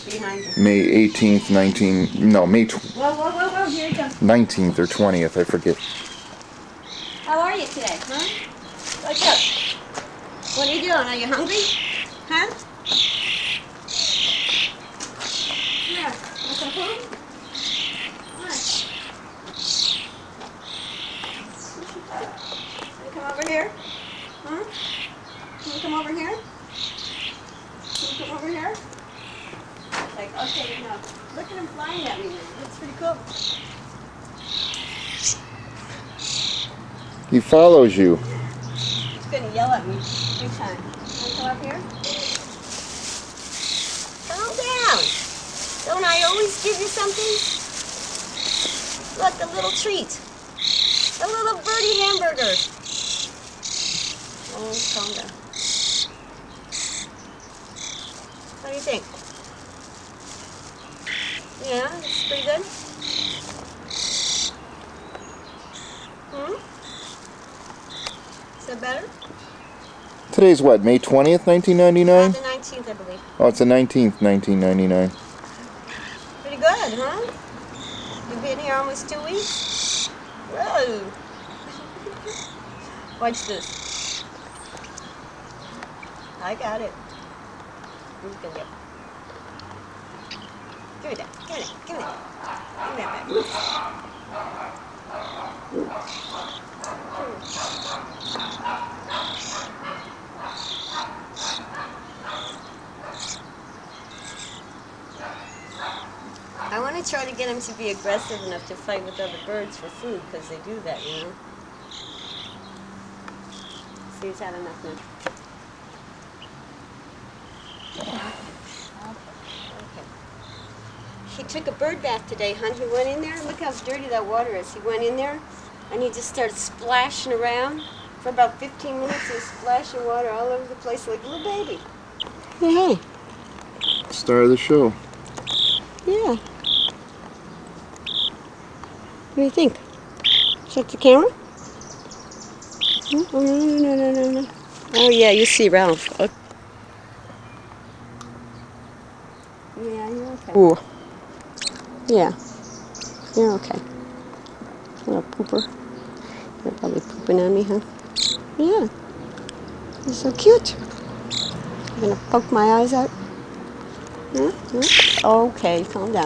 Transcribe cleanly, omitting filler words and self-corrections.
behind you. May 18th, May Whoa, here you go. 19th or 20th, I forget. How are you today, huh? What's up? What are you doing? Are you hungry? Huh? Come here. Want some food? Come on. Can you come over here? Huh? Can you come over here? Can you come over here? Like, okay, now, look at him flying at me. That's pretty cool. He follows you. He's gonna yell at me big time. Wanna come up here? Calm down. Don't I always give you something? Look, a little treat. A little birdie hamburger. Oh, calm down. What do you think? Yeah, it's pretty good. Is that better? Today's what, May 20th, 1999? The 19th, I believe. Oh, it's the 19th, 1999. Pretty good, huh? You've been here almost 2 weeks? Whoa! Watch this. I got it. Who's gonna get? Give me that. Give me that. Give me that. Give me that back. I want to try to get him to be aggressive enough to fight with other birds for food, because they do that, you know. See, he's had enough now. Okay. He took a bird bath today, hon. He went in there. Look how dirty that water is. He went in there, and he just started splashing around. For about 15 minutes, he was splashing water all over the place like a little baby. Hey. Star of the show. Yeah. What do you think? Check the camera? Oh, no. Oh, yeah, you see Ralph. Okay. Yeah, you're okay. Ooh. Yeah, you're okay. Little pooper. You're probably pooping on me, huh? Yeah. You're so cute. You're gonna poke my eyes out? Huh? Okay, calm down.